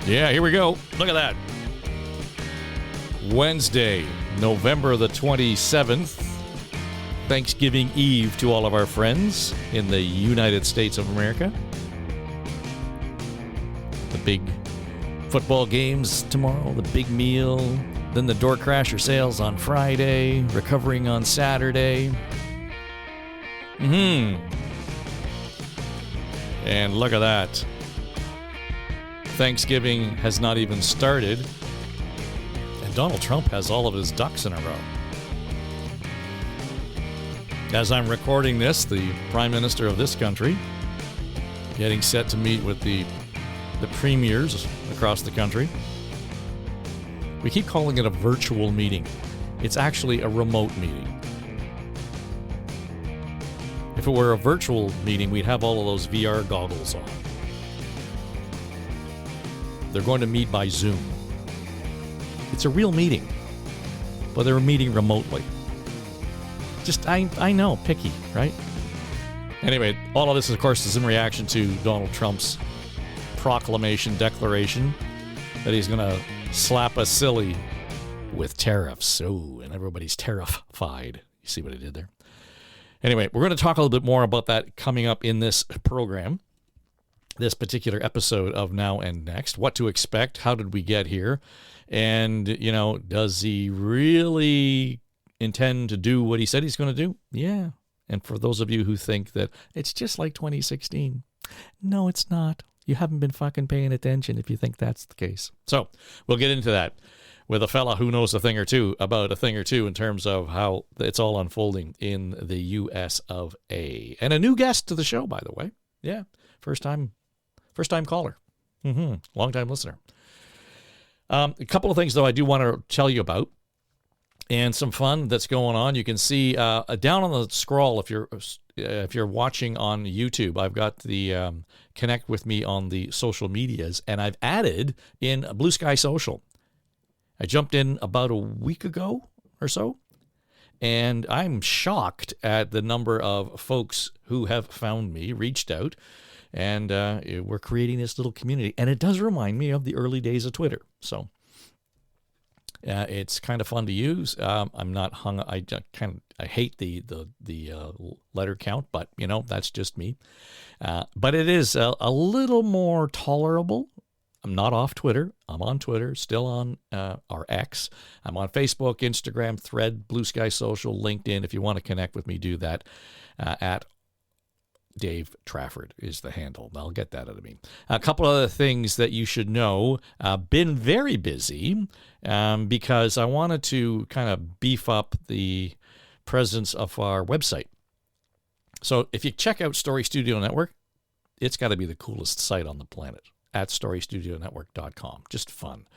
Yeah, here we go. Look at that. Wednesday, November the 27th. Thanksgiving Eve to all of our friends in the United States of America. The big football games tomorrow, the big meal, then the door crasher sales on Friday, recovering on Saturday. And look at that. Thanksgiving has not even started, and Donald Trump has all of his ducks in a row. As I'm recording this, the Prime Minister of this country getting set to meet with the premiers across the country. We keep calling it a virtual meeting. It's actually a remote meeting. If it were a virtual meeting, we'd have all of those VR goggles on. They're going to meet by Zoom. It's a real meeting, but they're meeting remotely. Just, I know, picky, right? Anyway, all of this, of course, is in reaction to Donald Trump's declaration that he's going to slap us silly with tariffs. Oh, and everybody's terrified. You see what I did there? Anyway, we're going to talk a little bit more about that coming up in this program, this particular episode of Now and Next. What to expect? How did we get here? And, does he really intend to do what he said he's going to do? Yeah. And for those of you who think that it's just like 2016, no, it's not. You haven't been fucking paying attention if you think that's the case. So we'll get into that with a fella who knows a thing or two about a thing or two in terms of how it's all unfolding in the U.S. of A. And a new guest to the show, by the way. Yeah, first time caller. Long time listener. A couple of things, though, I do want to tell you about. And some fun that's going on. You can see down on the scroll if you're watching on YouTube. I've got the connect with me on the social medias, and I've added in Blue Sky Social. I jumped in about a week ago or so, and I'm shocked at the number of folks who have found me, reached out, and we're creating this little community. And it does remind me of the early days of Twitter. So it's kind of fun to use. I'm not hung. I hate the letter count, but that's just me. But it is a little more tolerable. I'm not off Twitter. I'm on Twitter, still on our X. I'm on Facebook, Instagram, Thread, Blue Sky Social, LinkedIn. If you want to connect with me, do that at Dave Trafford is the handle. I'll get that out of me. A couple other things that you should know. Been very busy because I wanted to kind of beef up the presence of our website. So if you check out Story Studio Network, it's got to be the coolest site on the planet at storystudionetwork.com. Just fun.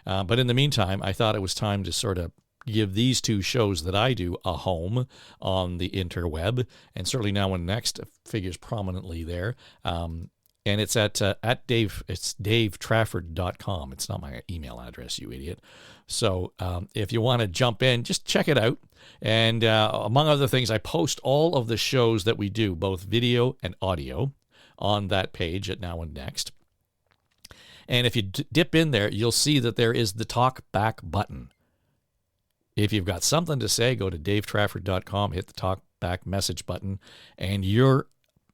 But in the meantime, I thought it was time to sort of give these two shows that I do a home on the interweb, and certainly Now and Next figures prominently there. And it's at Dave. It's davetrafford.com. It's not my email address, you idiot. So if you want to jump in, just check it out. And among other things, I post all of the shows that we do, both video and audio, on that page at Now and Next. And if you dip in there, you'll see that there is the talk back button. If you've got something to say, go to davetrafford.com, hit the talk back message button, and you're,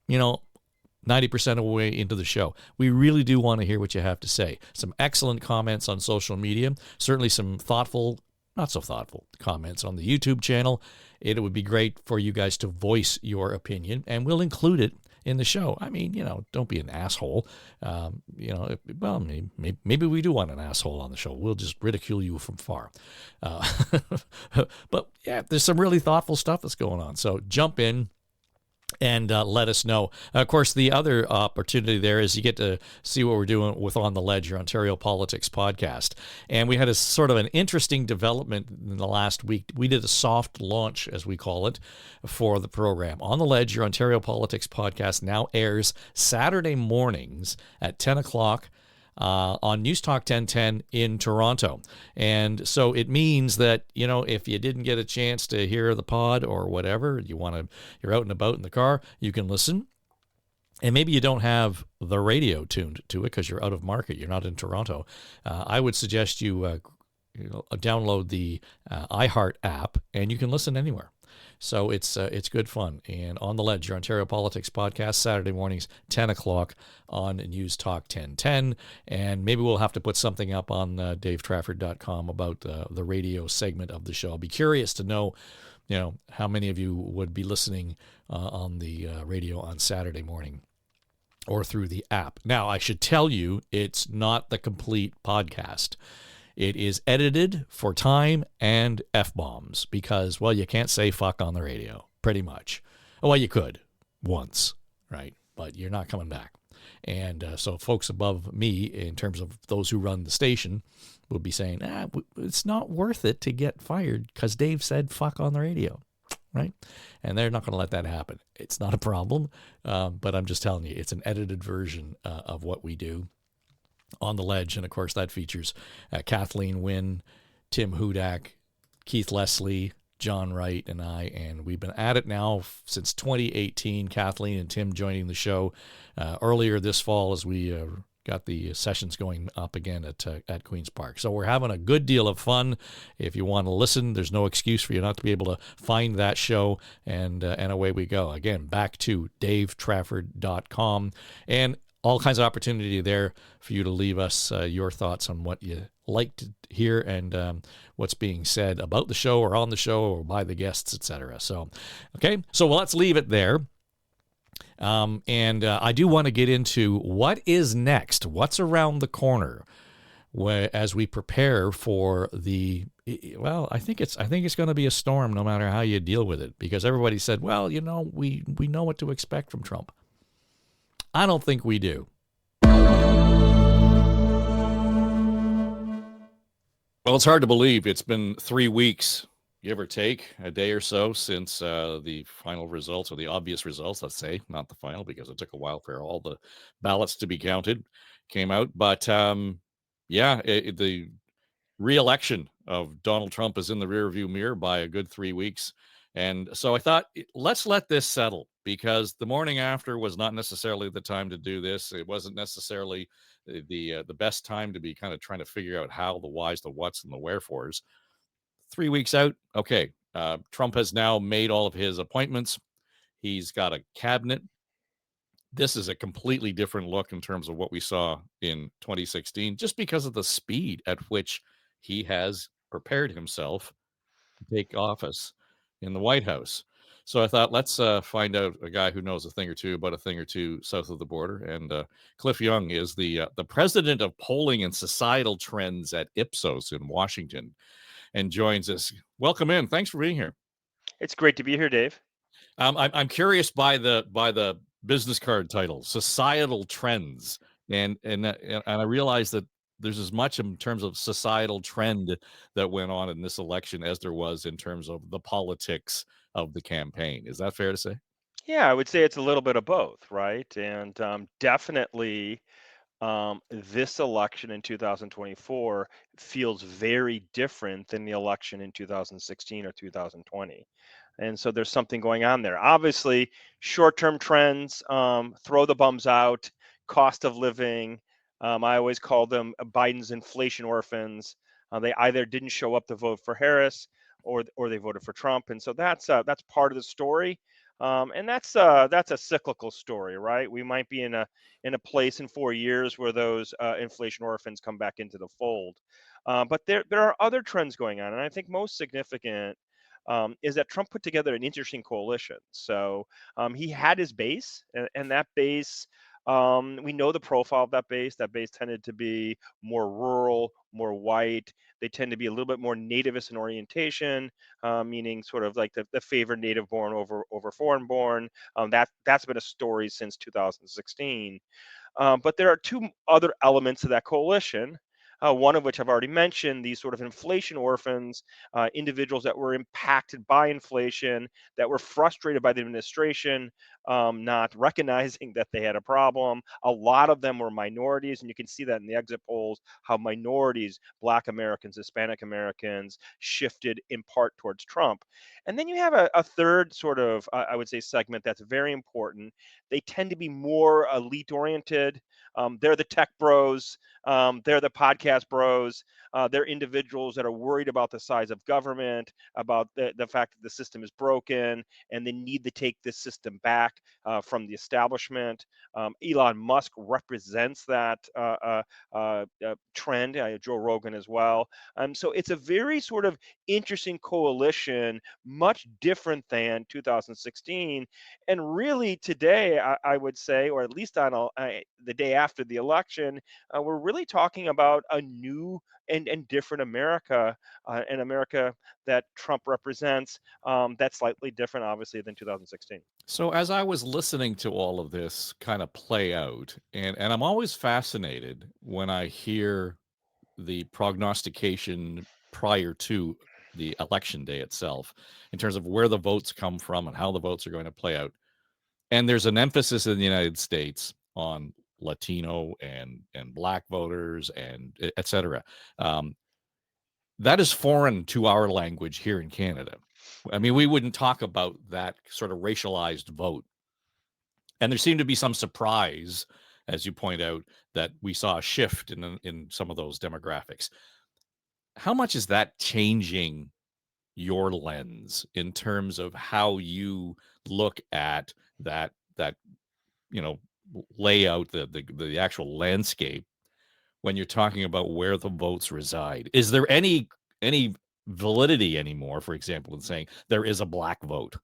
90% of the way into the show. We really do want to hear what you have to say. Some excellent comments on social media, certainly some thoughtful, not so thoughtful comments on the YouTube channel. It would be great for you guys to voice your opinion, and we'll include it in the show. I mean, don't be an asshole. Well, maybe we do want an asshole on the show. We'll just ridicule you from far. But yeah, there's some really thoughtful stuff that's going on. So jump in and let us know. Of course, the other opportunity there is you get to see what we're doing with On the Ledge, your Ontario Politics podcast. And we had a sort of an interesting development in the last week. We did a soft launch, as we call it, for the program. On the Ledge, your Ontario Politics podcast now airs Saturday mornings at 10 o'clock on News Talk 1010 in Toronto. And so it means that, if you didn't get a chance to hear the pod or whatever, you're out and about in the car, you can listen. and maybe you don't have the radio tuned to it because you're out of market, you're not in Toronto, I would suggest you download the iHeart app, and you can listen anywhere. So it's good fun. And On the Ledge, your Ontario Politics podcast, Saturday mornings, 10 o'clock on News Talk 1010. And maybe we'll have to put something up on davetrafford.com about the radio segment of the show. I'll be curious to know, how many of you would be listening on the radio on Saturday morning or through the app. Now, I should tell you, it's not the complete podcast. It is edited for time and F-bombs because, well, you can't say fuck on the radio, pretty much. Well, you could once, right? But you're not coming back. And so folks above me, in terms of those who run the station, would be saying, it's not worth it to get fired because Dave said fuck on the radio, right? And they're not going to let that happen. It's not a problem, but I'm just telling you, it's an edited version of what we do. On the Ledge, and of course that features Kathleen Wynne, Tim Hudak, Keith Leslie, John Wright, and I, and we've been at it now since 2018. Kathleen and Tim joining the show earlier this fall as we got the sessions going up again at Queen's Park. So we're having a good deal of fun. If you want to listen, there's no excuse for you not to be able to find that show, and away we go. Again, back to davetrafford.com, and all kinds of opportunity there for you to leave us your thoughts on what you like to hear and what's being said about the show or on the show or by the guests, etc. So, okay, so let's leave it there. And I do want to get into what is next, what's around the corner, as we prepare for I think it's going to be a storm no matter how you deal with it, because everybody said, well, we know what to expect from Trump. I don't think we do. Well, it's hard to believe. It's been 3 weeks, give or take, a day or so, since the final results, or the obvious results, let's say, not the final, because it took a while for all the ballots to be counted, came out. But the re-election of Donald Trump is in the rearview mirror by a good 3 weeks. And so I thought, let's let this settle, because the morning after was not necessarily the time to do this. It wasn't necessarily the best time to be kind of trying to figure out how, the whys, the whats, and the wherefores. 3 weeks out, okay, Trump has now made all of his appointments. He's got a cabinet. This is a completely different look in terms of what we saw in 2016, just because of the speed at which he has prepared himself to take office in the White House. So I thought, let's find out a guy who knows a thing or two about a thing or two south of the border. And Cliff Young is the president of polling and societal trends at Ipsos in Washington, and joins us. Welcome in. Thanks for being here. It's great to be here, Dave. I'm curious by the business card title, societal trends, and I realize that there's as much in terms of societal trend that went on in this election as there was in terms of the politics of the campaign. Is that fair to say? Yeah, I would say it's a little bit of both, right? And definitely this election in 2024 feels very different than the election in 2016 or 2020. And so there's something going on there. Obviously, short-term trends, throw the bums out, cost of living. I always call them Biden's inflation orphans. They either didn't show up to vote for Harris, or they voted for Trump, and so that's part of the story. And that's a cyclical story, right? We might be in a place in 4 years where those inflation orphans come back into the fold. But there are other trends going on, and I think most significant is that Trump put together an interesting coalition. So he had his base, and that base, we know the profile of that base. That base tended to be more rural, more white. They tend to be a little bit more nativist in orientation, meaning sort of like the favored native born over foreign born. That's been a story since 2016. But there are two other elements of that coalition. one of which I've already mentioned, these sort of inflation orphans, individuals that were impacted by inflation, that were frustrated by the administration, not recognizing that they had a problem. A lot of them were minorities, and you can see that in the exit polls, how minorities, Black Americans, Hispanic Americans, shifted in part towards Trump. And then you have a third sort of, I would say, segment that's very important. They tend to be more elite oriented. They're the tech bros, they're the podcast bros. They're individuals that are worried about the size of government, about the fact that the system is broken, and they need to take this system back from the establishment. Elon Musk represents that trend, Joe Rogan as well. So it's a very sort of interesting coalition, much different than 2016. And really, today, I would say, or at least on the day after the election, we're really talking about a new and different America, an America that Trump represents, that's slightly different, obviously, than 2016. So as I was listening to all of this kind of play out, and I'm always fascinated when I hear the prognostication prior to the election day itself, in terms of where the votes come from and how the votes are going to play out. And there's an emphasis in the United States on Latino and Black voters and et cetera. Um, that is foreign to our language here in Canada. I mean, we wouldn't talk about that sort of racialized vote. And there seemed to be some surprise, as you point out, that we saw a shift in some of those demographics. How much is that changing your lens in terms of how you look at that you know layout, the actual landscape when you're talking about where the votes reside? Is there any validity anymore, for example, in saying there is a black vote?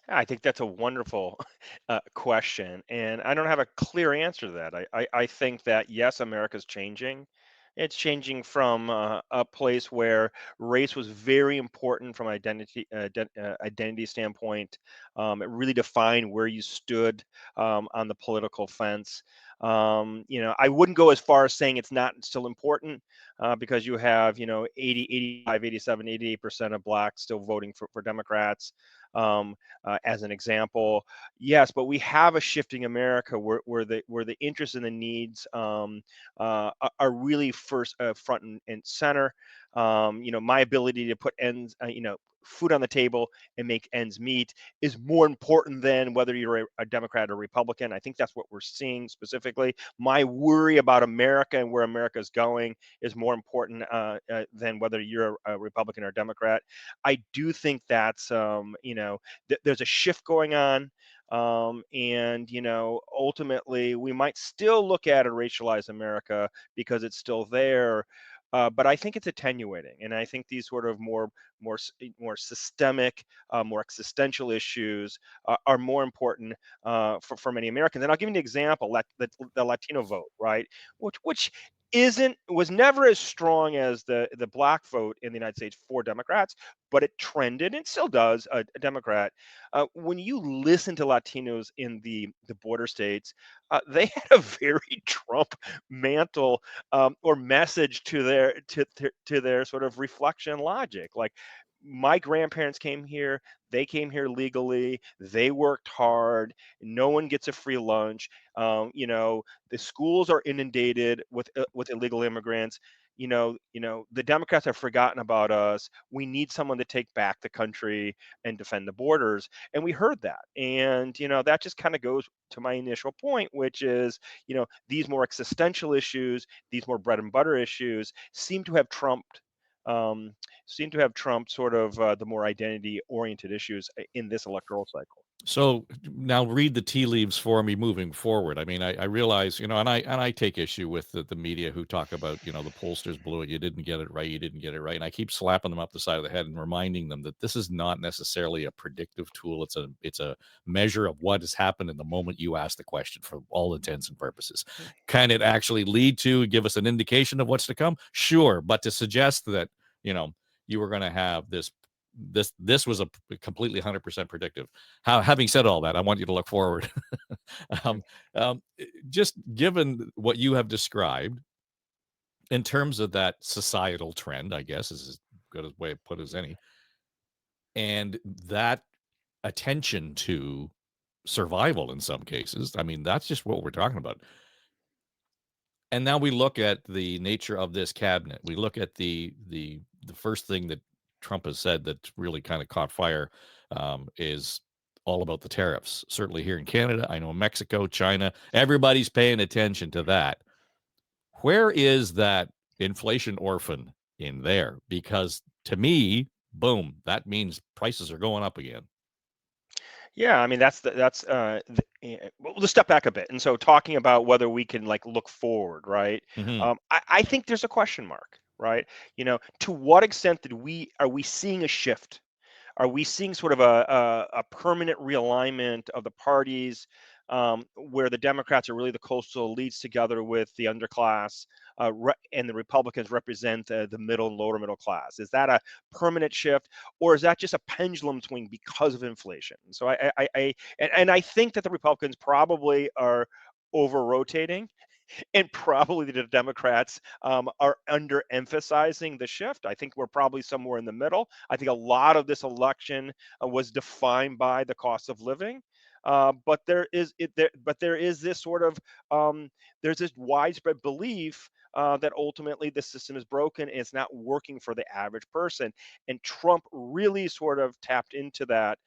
I think that's a wonderful question, and I don't have a clear answer to that. I think that yes, America's changing. It's changing from a place where race was very important from identity standpoint. It really defined where you stood on the political fence. I wouldn't go as far as saying it's not still important because you have, 80, 85, 87, 88% of blacks still voting for Democrats. As an example. Yes, but we have a shifting America where the interests and the needs are really first front and center. My ability to put food on the table and make ends meet is more important than whether you're a Democrat or Republican. I think that's what we're seeing specifically. My worry about America and where America is going is more important than whether you're a Republican or Democrat. I do think that's there's a shift going on. And ultimately we might still look at a racialized America because it's still there, but I think it's attenuating, and I think these sort of more systemic, more existential issues are more important for many Americans. And I'll give you an example: the Latino vote, right? Which isn't was never as strong as the black vote in the United States for Democrats, but it trended and still does a Democrat. When you listen to Latinos in the border states, they had a very Trump mantle or message to their sort of reflection logic. Like, my grandparents came here, they came here legally, they worked hard, no one gets a free lunch. The schools are inundated with illegal immigrants. The Democrats have forgotten about us. We need someone to take back the country and defend the borders. And we heard that. And that just kind of goes to my initial point, which is, these more existential issues, these more bread and butter issues um, seem to have trumped sort of the more identity oriented issues in this electoral cycle. So now read the tea leaves for me moving forward. I mean, I realize, and I take issue with the media who talk about, the pollsters blew it. You didn't get it right. You didn't get it right. And I keep slapping them up the side of the head and reminding them that this is not necessarily a predictive tool. It's a measure of what has happened in the moment you ask the question, for all intents and purposes. Can it actually lead to give us an indication of what's to come? Sure. But to suggest that, you were going to have this was a completely 100% predictive. Having said all that, I want you to look forward. um, just given what you have described, in terms of that societal trend, I guess is as good a way to put it as any, and that attention to survival in some cases. I mean, that's just what we're talking about. And now we look at the nature of this cabinet. We look at the first thing that Trump has said that really kind of caught fire is all about the tariffs. Certainly here in Canada, I know Mexico, China, everybody's paying attention to that. Where is that inflation orphan in there? Because to me, boom, that means prices are going up again. Yeah, I mean well, let's step back a bit. And so talking about whether we can like look forward, right? Hmm. I think there's a question mark, right? To what extent are we seeing a shift? Are we seeing sort of a permanent realignment of the parties, where the Democrats are really the coastal elites together with the underclass, and the Republicans represent the middle and lower middle class? Is that a permanent shift, or is that just a pendulum swing because of inflation? So and I think that the Republicans probably are over rotating, and probably the Democrats are underemphasizing the shift. I think we're probably somewhere in the middle. I think a lot of this election was defined by the cost of living. But there is this sort of there's this widespread belief that ultimately the system is broken and it's not working for the average person. And Trump really sort of tapped into that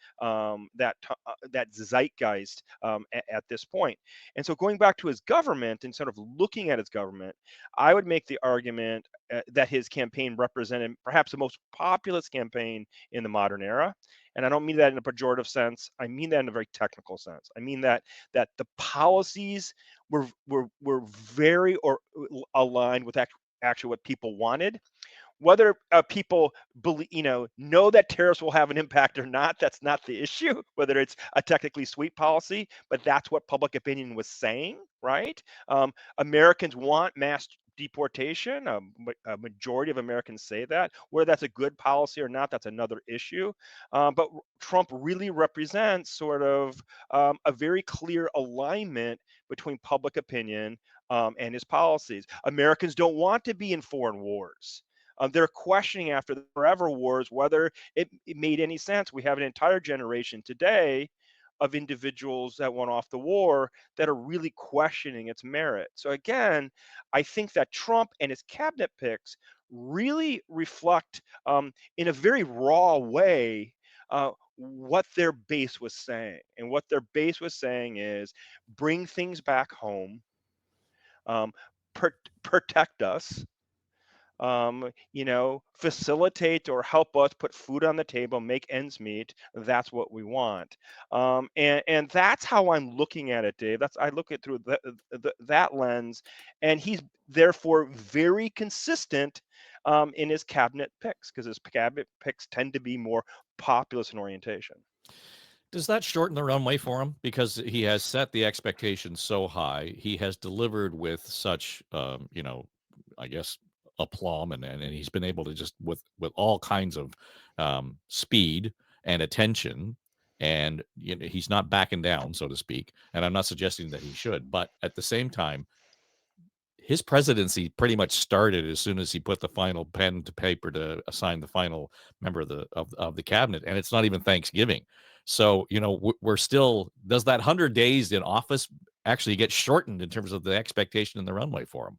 zeitgeist at this point. And so going back to his government and sort of looking at his government, I would make the argument that his campaign represented perhaps the most populist campaign in the modern era. And I don't mean that in a pejorative sense. I mean that in a very technical sense. I mean that the policies were very or aligned with actually what people wanted. Whether people believe, know that tariffs will have an impact or not, that's not the issue. Whether it's a technically sweet policy, but that's what public opinion was saying, right? Americans want mass deportation. A majority of Americans say that. Whether that's a good policy or not, that's another issue. But Trump really represents sort of a very clear alignment between public opinion and his policies. Americans don't want to be in foreign wars. They're questioning after the forever wars whether it made any sense. We have an entire generation today of individuals that went off the war that are really questioning its merit. So again, I think that Trump and his cabinet picks really reflect, in a very raw way, what their base was saying. And what their base was saying is bring things back home, um, protect us, facilitate or help us put food on the table, make ends meet. That's what we want. And that's how I'm looking at it, Dave. I look at through that lens, and he's therefore very consistent in his cabinet picks, because his cabinet picks tend to be more populist in orientation. Does that shorten the runway for him? Because he has set the expectations so high. He has delivered with such, I guess, aplomb, and he's been able to just with all kinds of speed and attention, and he's not backing down, so to speak. And I'm not suggesting that he should, but at the same time, his presidency pretty much started as soon as he put the final pen to paper to assign the final member of the cabinet, and it's not even Thanksgiving. So we're still, does that 100 days in office actually get shortened in terms of the expectation and the runway for him?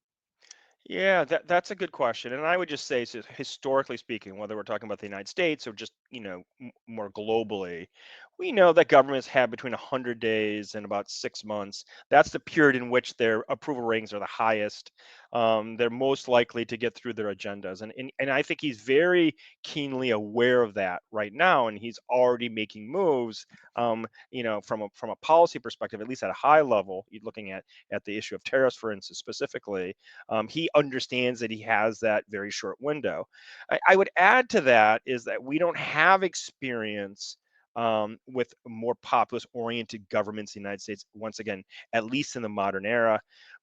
Yeah, that's a good question. And I would just say, so historically speaking, whether we're talking about the United States or just, more globally, we know that governments have between 100 days and about 6 months. That's the period in which their approval ratings are the highest. They're most likely to get through their agendas. And I think he's very keenly aware of that right now. And he's already making moves, from a policy perspective, at least at a high level. You're looking at the issue of tariffs, for instance, specifically. He understands that he has that very short window. I would add to that is that we don't have experience with more populist oriented governments in the United States, once again, at least in the modern era.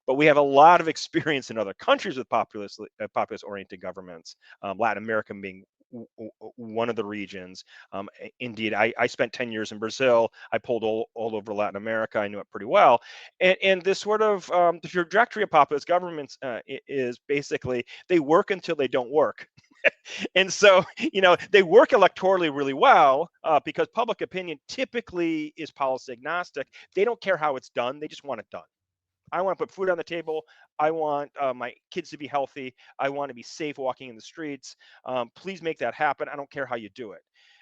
But we have a lot of experience in other countries with populist oriented governments, Latin America being one of the regions. Indeed, I spent 10 years in Brazil. I pulled all over Latin America. I knew it pretty well. And this sort of the trajectory of populist governments is basically they work until they don't work. And so, they work electorally really well because public opinion typically is policy agnostic. They don't care how it's done, they just want it done. I want to put food on the table. I want my kids to be healthy. I want to be safe walking in the streets. Please make that happen. I don't care how you do it.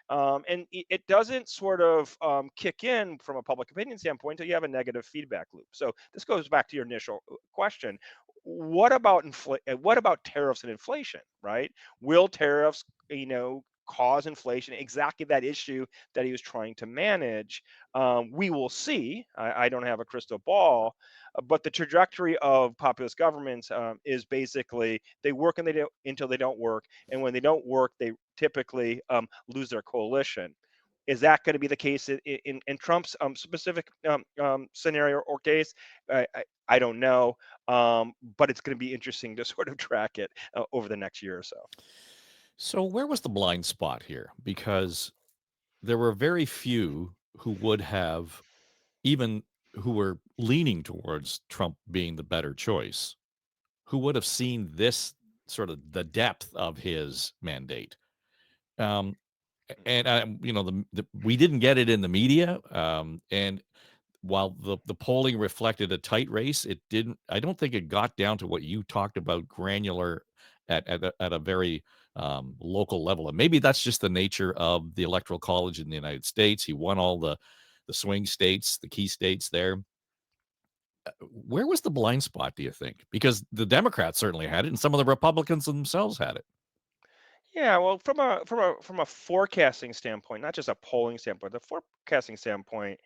And it doesn't sort of kick in from a public opinion standpoint until you have a negative feedback loop. So this goes back to your initial question. What about tariffs and inflation, right? Will tariffs, cause inflation? Exactly that issue that he was trying to manage. We will see. I don't have a crystal ball, but the trajectory of populist governments is basically they work and they don't until they don't work, and when they don't work, they typically lose their coalition. Is that going to be the case in Trump's specific scenario or case? I don't know, but it's going to be interesting to sort of track it over the next year or so. So where was the blind spot here? Because there were very few who would have, even who were leaning towards Trump being the better choice, who would have seen this sort of the depth of his mandate. Um, and we didn't get it in the media. And while the polling reflected a tight race, it didn't. I don't think it got down to what you talked about, granular at a very local level. And maybe that's just the nature of the electoral college in the United States. He won all the swing states, the key states there. Where was the blind spot, do you think? Because the Democrats certainly had it, and some of the Republicans themselves had it. Yeah, well, from a forecasting standpoint, not just a polling standpoint, the forecasting standpoint,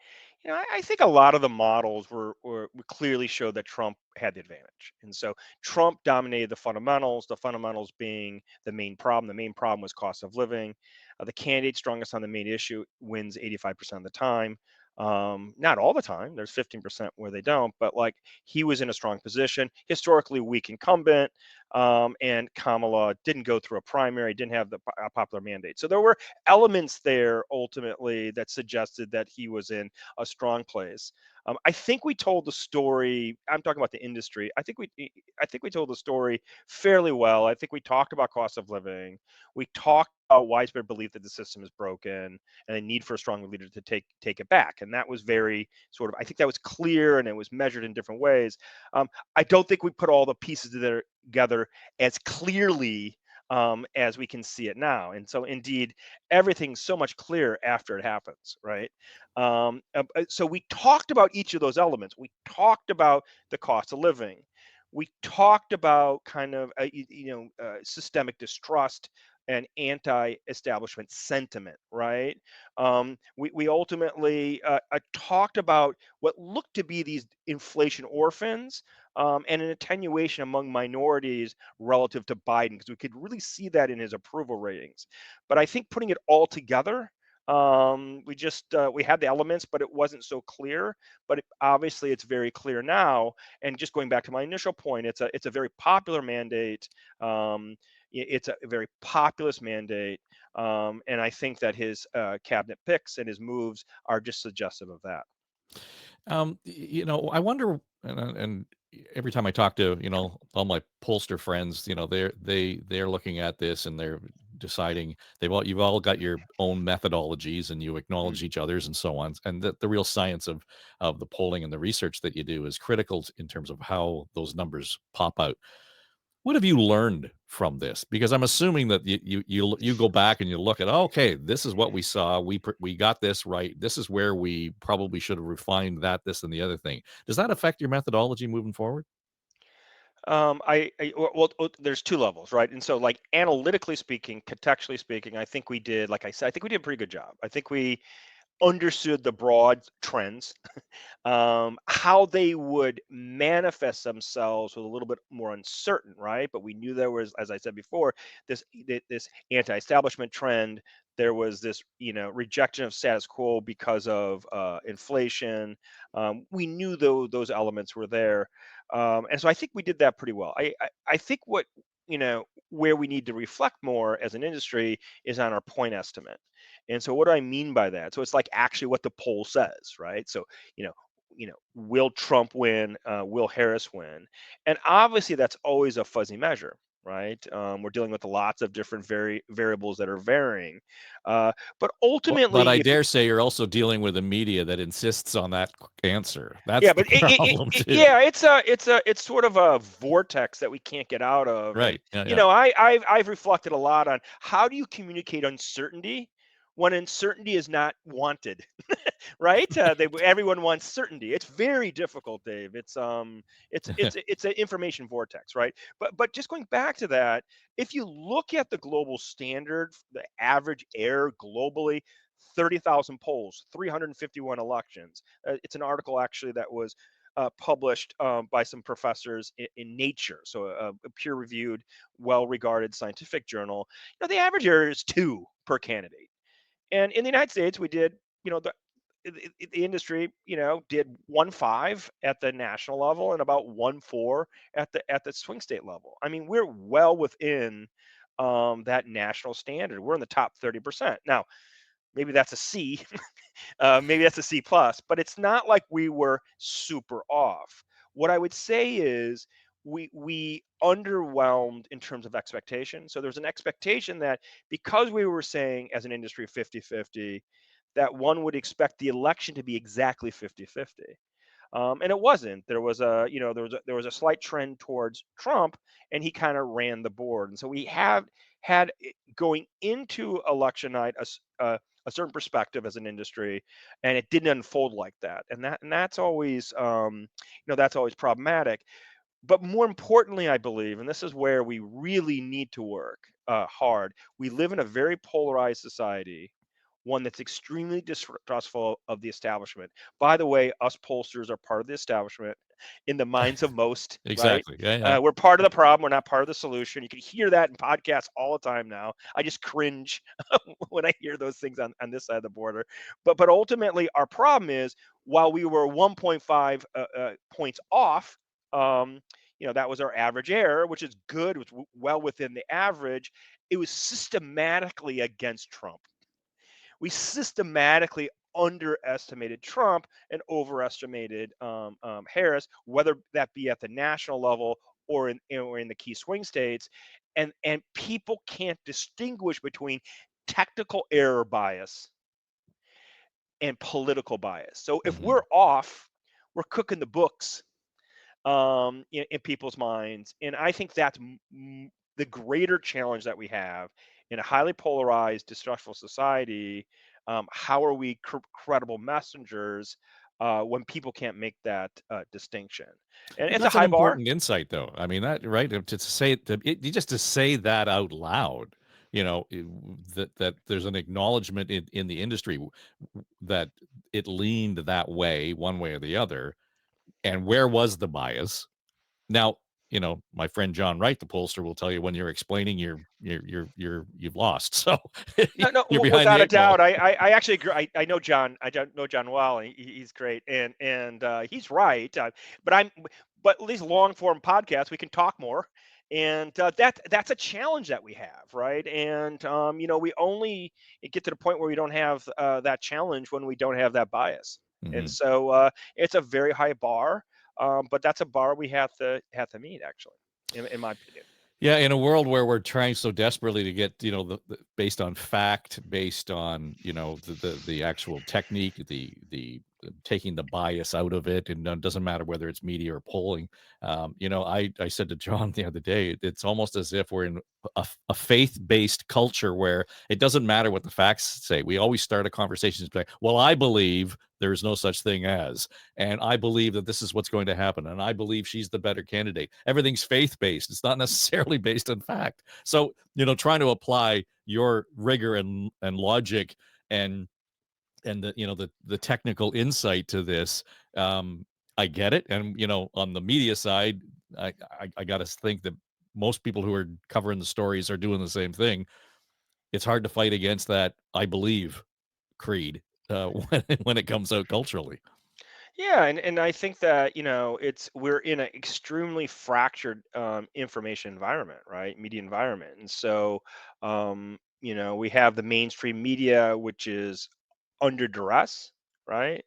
I think a lot of the models were clearly showed that Trump had the advantage, and so Trump dominated the fundamentals. The fundamentals being the main problem. The main problem was cost of living. The candidate strongest on the main issue wins 85% of the time. Not all the time. There's 15% where they don't, but like he was in a strong position, historically weak incumbent, and Kamala didn't go through a primary, didn't have the popular mandate. So there were elements there ultimately that suggested that he was in a strong place. I think we told the story. I'm talking about the industry. I think we told the story fairly well. I think we talked about cost of living. We talked about widespread belief that the system is broken and a need for a strong leader to take it back. And that was very sort of. I think that was clear and it was measured in different ways. I don't think we put all the pieces together as clearly as we can see it now. And so, indeed, everything's so much clearer after it happens, right? So, we talked about each of those elements. We talked about the cost of living. We talked about kind of systemic distrust and anti-establishment sentiment, right? We ultimately talked about what looked to be these inflation orphans and an attenuation among minorities relative to Biden, because we could really see that in his approval ratings. But I think putting it all together, we had the elements, but it wasn't so clear. But obviously, it's very clear now. And just going back to my initial point, it's a very popular mandate. It's a very populist mandate, and I think that his cabinet picks and his moves are just suggestive of that. I wonder, and every time I talk to all my pollster friends, they're looking at this and they're deciding you've all got your own methodologies and you Mm. acknowledge each other's and so on. And the real science of the polling and the research that you do is critical in terms of how those numbers pop out. What have you learned from this? Because I'm assuming that you go back and you look at, okay, this is what we saw. We got this right. This is where we probably should have refined that, this, and the other thing. Does that affect your methodology moving forward? There's two levels, right? And so, like analytically speaking, contextually speaking, I think we did, like I said, I think we did a pretty good job. I think we understood the broad trends. How they would manifest themselves was a little bit more uncertain, right? But we knew there was, as I said before, this anti-establishment trend. There was this, rejection of status quo because of inflation. We knew those elements were there, and so I think we did that pretty well. I think what you know where we need to reflect more as an industry is on our point estimate. And so what do I mean by that? So it's like actually what the poll says, right? So, you know, will Trump win? Will Harris win? And obviously that's always a fuzzy measure, right? We're dealing with lots of different variables that are varying. But But ultimately, I if dare say you're also dealing with a media that insists on that answer. yeah, That's the but problem too. yeah, it's sort of a vortex that we can't get out of. And Right. Yeah. Yeah. I've reflected a lot on how do you communicate uncertainty when uncertainty is not wanted, right? Everyone wants certainty. It's very difficult, Dave. It's an information vortex, right? But just going back to that, if you look at the global standard, the average error globally, 30,000 polls, 351 elections. It's an article actually that was published by some professors in Nature, so a peer-reviewed, well-regarded scientific journal. The average error is 2 per candidate. And in the United States, we did, the industry, did 1.5 at the national level and about 1.4 at the swing state level. I mean, we're well within that national standard. We're in the top 30%. Now, maybe that's a C, maybe that's a C plus, but it's not like we were super off. What I would say is we underwhelmed in terms of expectation. So there's an expectation that because we were saying as an industry 50-50, that one would expect the election to be exactly 50-50. And it wasn't. There was a slight trend towards Trump, and he kind of ran the board. And so we have had going into election night a certain perspective as an industry, and it didn't unfold like that. And that's always that's always problematic. But more importantly, I believe, and this is where we really need to work hard. We live in a very polarized society, one that's extremely distrustful of the establishment. By the way, us pollsters are part of the establishment in the minds of most, right? Exactly. Yeah. Yeah. We're part of the problem. We're not part of the solution. You can hear that in podcasts all the time now. I just cringe when I hear those things on this side of the border. But ultimately, our problem is while we were 1.5 points off, that was our average error, which is good, was well within the average. It was systematically against Trump. We systematically underestimated Trump and overestimated Harris, whether that be at the national level or in the key swing states, and people can't distinguish between technical error bias and political bias. So if Hmm. we're off, we're cooking the books in people's minds. And I think that's the greater challenge that we have in a highly polarized, distrustful society. How are we credible messengers when people can't make that distinction? And But it's a that's an high bar. important insight, though. I mean, that right to say just to say that out loud. That there's an acknowledgement in the industry that it leaned that way, one way or the other. And where was the bias? Now, my friend John Wright, the pollster, will tell you when you're explaining you've lost. So No, no, you're behind the without a eight ball. doubt. I actually agree. I know John. Know John well, and he's great, and he's right. But I'm, but at least long form podcasts, we can talk more, and that's a challenge that we have, right? And we only get to the point where we don't have that challenge when we don't have that bias, and Hmm. so it's a very high bar, but that's a bar we have to meet, actually, in my opinion. Yeah, in a world where we're trying so desperately to get, based on fact, based on, the actual technique, the taking the bias out of it, and it doesn't matter whether it's media or polling. I said to John the other day, it's almost as if we're in a faith-based culture where it doesn't matter what the facts say. We always start a conversation like, well, I believe there's no such thing as, and I believe that this is what's going to happen, and I believe she's the better candidate. Everything's faith-based. It's not necessarily based on fact. So, trying to apply your rigor and logic and the technical insight to this, I get it. And on the media side, I got to think that most people who are covering the stories are doing the same thing. It's hard to fight against that I believe creed when it comes out culturally. Yeah, and I think that, it's we're in an extremely fractured information environment, right? Media environment. And so we have the mainstream media, which is under duress, right?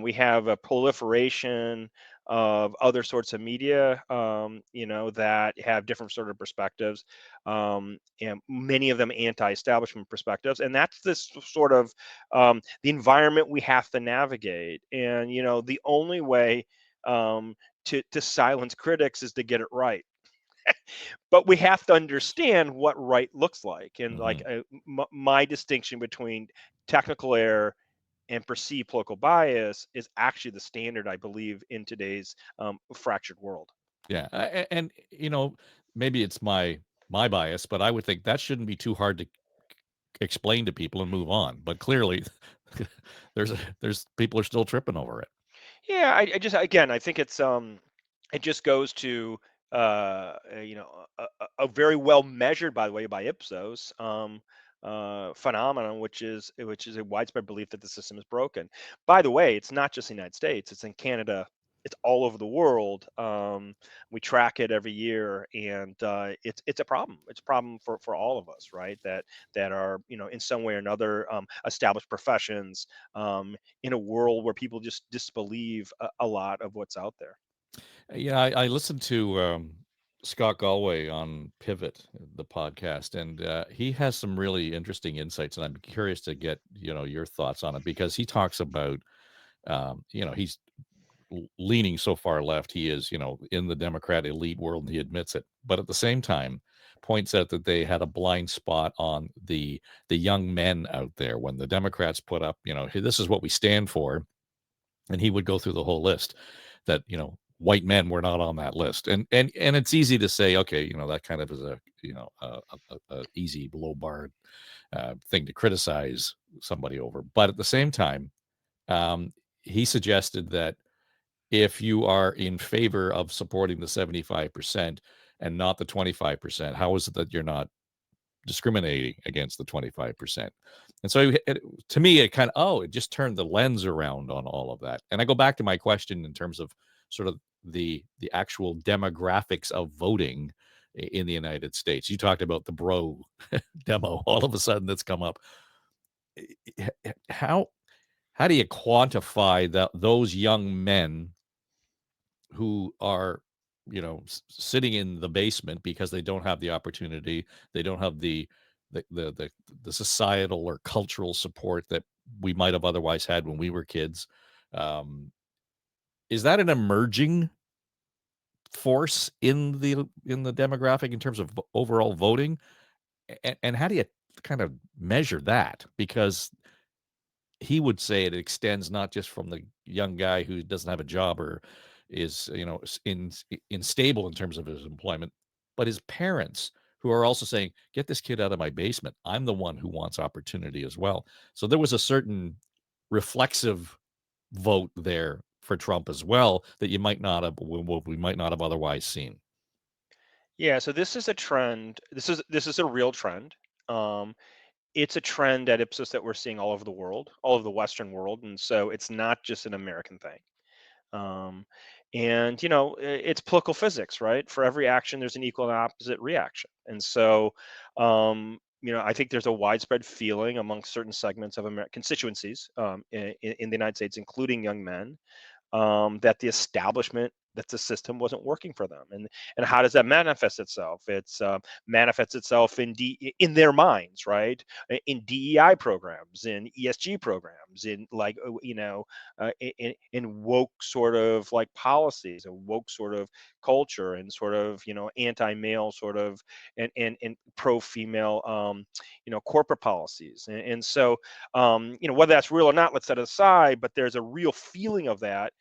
We have a proliferation of other sorts of media, that have different sort of perspectives, and many of them anti-establishment perspectives. And that's this sort of the environment we have to navigate. And the only way to silence critics is to get it right. But we have to understand what right looks like. And like Hmm. my distinction between technical error and perceived political bias is actually the standard, I believe, in today's fractured world. Yeah, and maybe it's my bias, but I would think that shouldn't be too hard to explain to people and move on. But clearly, there's people are still tripping over it. Yeah, I just again, I think it just goes to a very well measured, by the way, by Ipsos, phenomenon, which is a widespread belief that the system is broken. By the way, it's not just the United States; it's in Canada. It's all over the world. We track it every year, and it's a problem. It's a problem for all of us, right? That are in some way or another established professions, in a world where people just disbelieve a lot of what's out there. Yeah, I listened to Scott Galway on Pivot, the podcast, and he has some really interesting insights, and I'm curious to get your thoughts on it because he talks about he's leaning so far left. He is, in the Democrat elite world, and he admits it. But at the same time, points out that they had a blind spot on the young men out there when the Democrats put up, "Hey, this is what we stand for," and he would go through the whole list that white men were not on that list, and it's easy to say, okay, that kind of is a easy low bar thing to criticize somebody over. But at the same time, um, he suggested that if you are in favor of supporting the 75% and not the 25%, how is it that you're not discriminating against the 25%? And so to me, it kind of, it just turned the lens around on all of that. And I go back to my question in terms of sort of the actual demographics of voting in the United States. You talked about the bro demo all of a sudden that's come up. How how do you quantify that those young men who are, sitting in the basement because they don't have the opportunity, they don't have the the the, the societal or cultural support that we might have otherwise had when we were kids. Um, is that an emerging force in the demographic in terms of overall voting? And how do you kind of measure that? Because he would say it extends not just from the young guy who doesn't have a job or is, unstable in terms of his employment, but his parents who are also saying, "Get this kid out of my basement. I'm the one who wants opportunity as well." So there was a certain reflexive vote there for Trump as well that you might not have we might not have otherwise seen. Yeah, so this is a trend. This is a real trend. Um, it's a trend at Ipsos that we're seeing all over the world, all over the Western world, and so it's not just an American thing. Um, and it's political physics, right? For every action, there's an equal and opposite reaction. And so, I think there's a widespread feeling among certain segments of American constituencies, in the United States, including young men, that the establishment, that the system wasn't working for them. And how does that manifest itself? It's manifests itself in their minds, right? In DEI programs, in ESG programs, in like in woke sort of like policies, a woke sort of culture, and sort of anti-male sort of and pro-female corporate policies. And so whether that's real or not, let's set it aside, but there's a real feeling of that.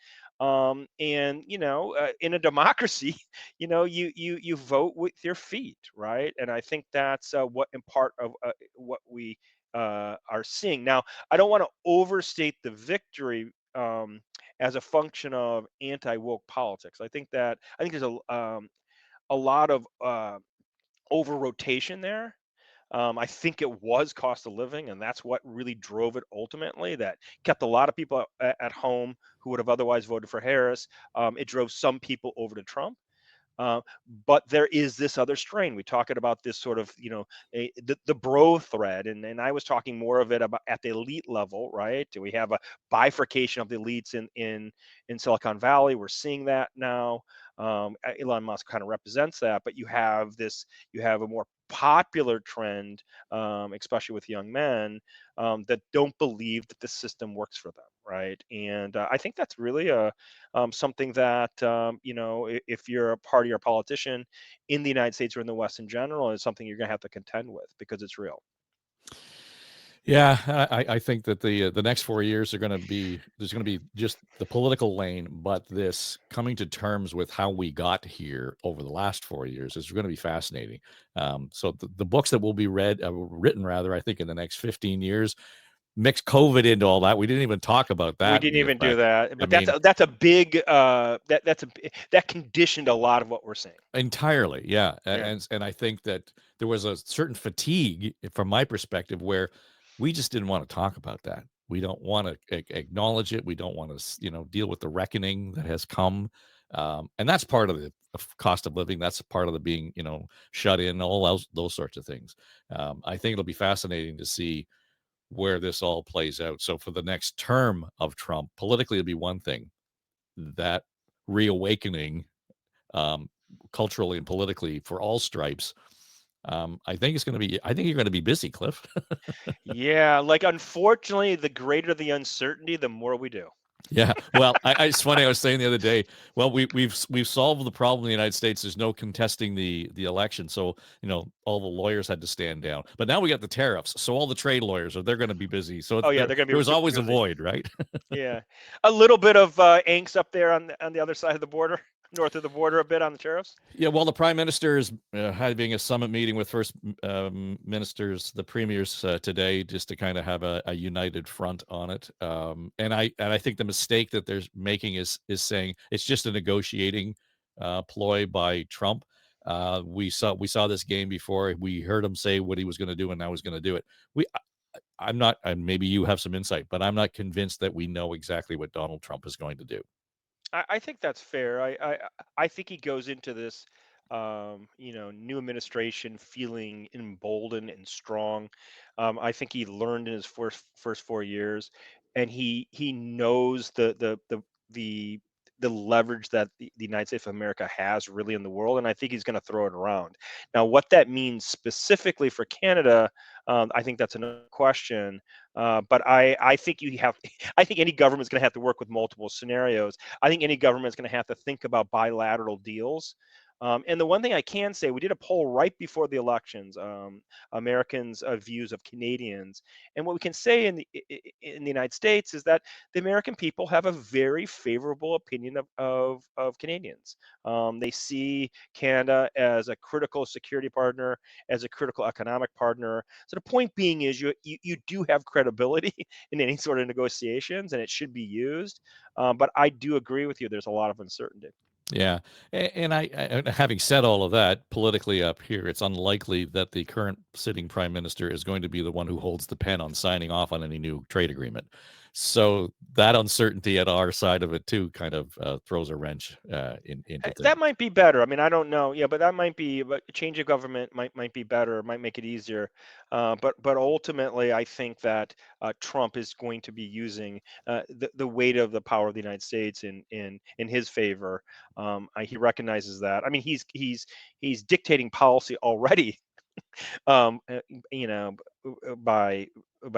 And in a democracy, you vote with your feet, right? And I think that's what in part of what we are seeing now. I don't want to overstate the victory, as a function of anti-woke politics. I think there's a lot of over rotation there. I think it was cost of living, and that's what really drove it ultimately. That kept a lot of people at home who would have otherwise voted for Harris. It drove some people over to Trump. Uh, but there is this other strain. We talking about this sort of, the bro thread, and I was talking more of it about at the elite level, right? We have a bifurcation of the elites in Silicon Valley. We're seeing that now. Elon Musk kind of represents that, but you have a more popular trend, especially with young men, that don't believe that the system works for them, right? And I think that's really something that, if you're a party or politician in the United States or in the West in general, is something you're going to have to contend with because it's real. Yeah, I think that the next 4 years are going to be there's going to be just the political lane, but this coming to terms with how we got here over the last 4 years is going to be fascinating. So the books that will be written rather, I think in the next 15 years, mix COVID into all that. We didn't even talk about We that didn't and the even do effect. that, I but mean, that's a big that conditioned a lot of what we're seeing. entirely, yeah, Yeah. and I think that there was a certain fatigue from my perspective where we just didn't wanna talk about that. We don't wanna acknowledge it. We don't wanna deal with the reckoning that has come, and that's part of the cost of living. That's part of the being, shut in, all those sorts of things. I think it'll be fascinating to see where this all plays out. So for the next term of Trump, politically, it'll be one thing. That reawakening, um, culturally and politically for all stripes. I think it's going to be. I think you're going to be busy, Cliff. Yeah, like, unfortunately, the greater the uncertainty, the more we do. Yeah. Well, it's funny. I was saying the other day. Well, we've solved the problem in the United States. There's no contesting the election, so all the lawyers had to stand down. But now we got the tariffs, so all the trade lawyers they're going to be busy. So Oh, yeah, there they're gonna there be was super always a busy. void, right? Yeah. A little bit of, angst up there on the other side of the border, north of the border a bit on the tariffs. Yeah, well, the prime minister is having a summit meeting with first ministers, the premiers today, just to kind of have a united front on it. And I think the mistake that they're making is saying it's just a negotiating ploy by Trump. We saw this game before. We heard him say what he was going to do, and now he's going to do it. I'm not, and maybe you have some insight, but I'm not convinced that we know exactly what Donald Trump is going to do. I think that's fair. I think he goes into this, new administration feeling emboldened and strong. I think he learned in his first 4 years, and he knows the the leverage that the United States of America has really in the world, and I think he's going to throw it around. Now, what that means specifically for Canada, I think that's another question. But I think you have, I think any government's going to have to work with multiple scenarios. I think any government's going to have to think about bilateral deals. And the one thing I can say, we did a poll right before the elections, Americans' views of Canadians, and what we can say in the United States is that the American people have a very favorable opinion of Canadians. They see Canada as a critical security partner, as a critical economic partner. So the point being is you do have credibility in any sort of negotiations, and it should be used. But I do agree with you. There's a lot of uncertainty. Yeah, and having said all of that, politically up here, it's unlikely that the current sitting prime minister is going to be the one who holds the pen on signing off on any new trade agreement. So that uncertainty at our side of it too kind of throws a wrench into That things. might be better. I mean, I don't know. Yeah, but that might be. But a change of government might be better. Might make it easier. But ultimately, I think that Trump is going to be using the weight of the power of the United States in his favor. He recognizes that. I mean, he's dictating policy already. Um, uh, you know, by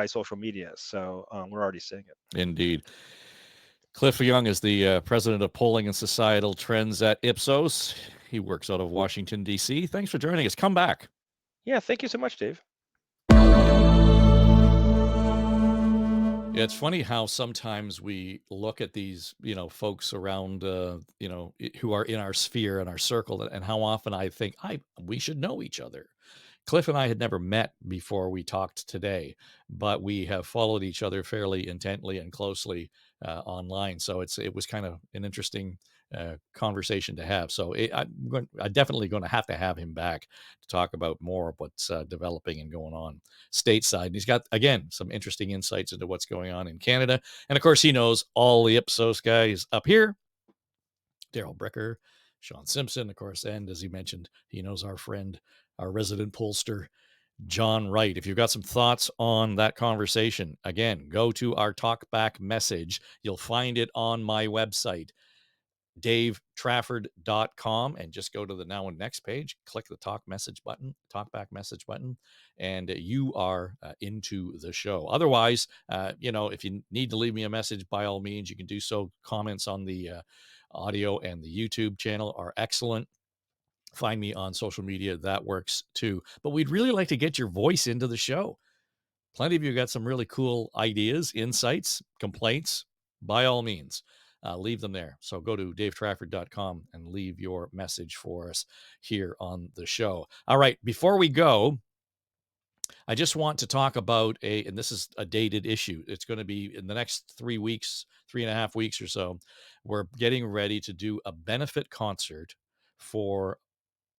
social media. So we're already seeing it. Indeed. Cliff Young is the president of polling and societal trends at Ipsos. He works out of Washington, D.C. Thanks for joining us. Come back. Yeah. Thank you so much, Dave. Yeah, it's funny how sometimes we look at these, folks around, who are in our sphere and our circle, and how often I think we should know each other. Cliff and I had never met before we talked today, but we have followed each other fairly intently and closely online. So it was kind of an interesting conversation to have. So I'm definitely going to have him back to talk about more of what's developing and going on stateside. And he's got, again, some interesting insights into what's going on in Canada. And of course, he knows all the Ipsos guys up here, Daryl Bricker, Sean Simpson, of course, and as he mentioned, he knows our friend, our resident pollster, John Wright. If you've got some thoughts on that conversation, again, go to our talkback message. You'll find it on my website, davetrafford.com, and just go to the Now and Next page, click the talkback message button, and you are into the show. Otherwise, if you need to leave me a message, by all means, you can do so. Comments on the audio and the YouTube channel are excellent. Find me on social media. That works too. But we'd really like to get your voice into the show. Plenty of you got some really cool ideas, insights, complaints. By all means, leave them there. So go to davetrafford.com and leave your message for us here on the show. All right, before we go, I just want to talk about and this is a dated issue. It's going to be in the next 3.5 weeks or so. We're getting ready to do a benefit concert for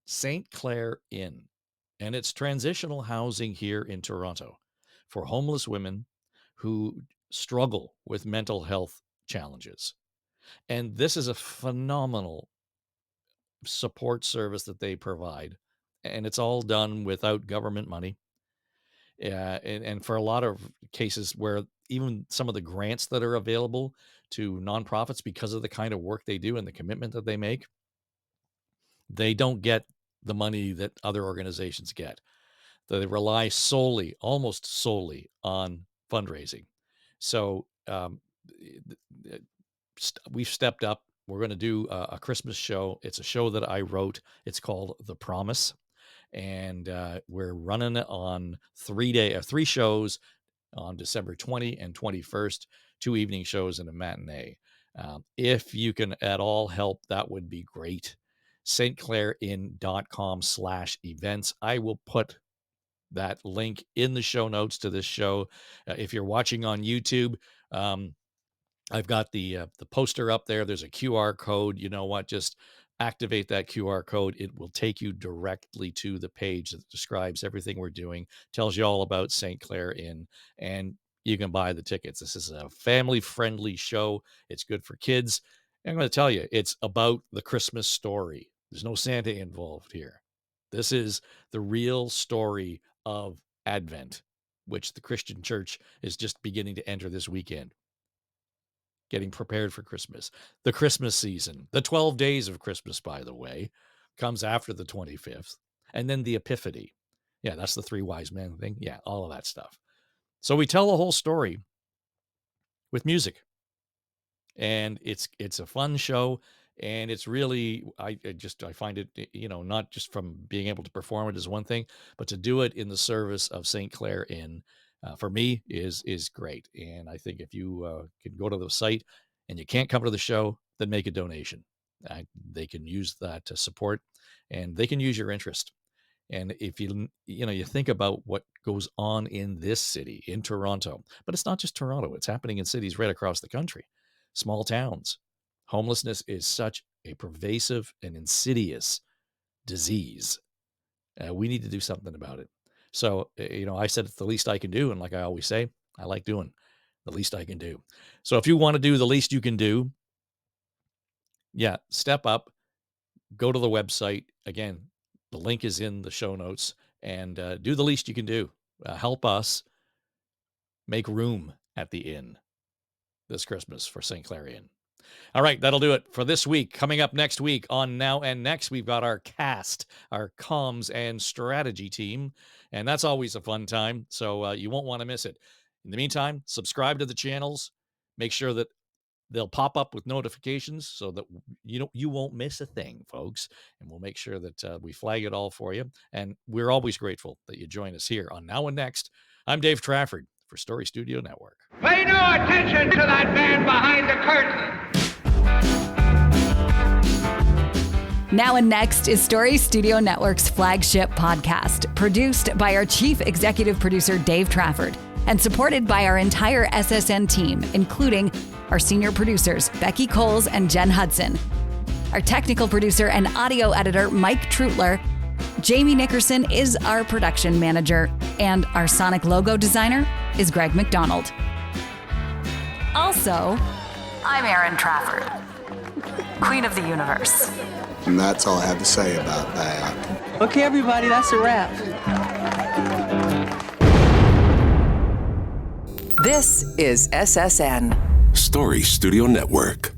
St. Clair Inn, and it's transitional housing here in Toronto for homeless women who struggle with mental health challenges. And this is a phenomenal support service that they provide, and it's all done without government money. And for a lot of cases where even some of the grants that are available to nonprofits, because of the kind of work they do and the commitment that they make, they don't get the money that other organizations get. They rely almost solely on fundraising. So we've stepped up. We're going to do a Christmas show. It's a show that I wrote. It's called The Promise. And we're running it on 3 shows on December 20 and 21st, 2 evening shows and a matinee. If you can at all help, that would be great. stclairin.com/events. I will put that link in the show notes to this show. If you're watching on YouTube, I've got the poster up there. There's a QR code. You know what? Just activate that QR code. It will take you directly to the page that describes everything we're doing, tells you all about St. Clair Inn, and you can buy the tickets. This is a family-friendly show. It's good for kids. I'm going to tell you, it's about the Christmas story. There's no Santa involved here. This is the real story of Advent, which the Christian church is just beginning to enter this weekend. Getting prepared for Christmas. The Christmas season, the 12 days of Christmas, by the way, comes after the 25th. And then the Epiphany. Yeah, that's the 3 wise men thing. Yeah, all of that stuff. So we tell the whole story with music. And it's a fun show. And it's really, I find it, not just from being able to perform it is one thing, but to do it in the service of St. Clair Inn, for me, is great. And I think if you can go to the site and you can't come to the show, then make a donation. They can use that to support, and they can use your interest. And if you think about what goes on in this city, in Toronto, but it's not just Toronto, it's happening in cities right across the country, small towns. Homelessness is such a pervasive and insidious disease. We need to do something about it. So, I said it's the least I can do. And like I always say, I like doing the least I can do. So if you want to do the least you can do, step up, go to the website. Again, the link is in the show notes, and do the least you can do. Help us make room at the inn this Christmas for St. Clair Inn. All right, that'll do it for this week. Coming up next week on Now and Next, we've got our cast, our comms and strategy team, and that's always a fun time, so you won't want to miss it. In the meantime, subscribe to the channels. Make sure that they'll pop up with notifications so that you won't miss a thing, folks, and we'll make sure that we flag it all for you, and we're always grateful that you join us here on Now and Next. I'm Dave Trafford for Story Studio Network. Pay no attention to that man behind the curtain. Now and Next is Story Studio Network's flagship podcast, produced by our chief executive producer, Dave Trafford, and supported by our entire SSN team, including our senior producers, Becky Coles and Jen Hudson. Our technical producer and audio editor, Mike Trutler. Jamie Nickerson is our production manager, and our sonic logo designer is Greg McDonald. Also, I'm Erin Trafford, Queen of the Universe. And that's all I have to say about that. Okay, everybody, that's a wrap. This is SSN. Story Studio Network.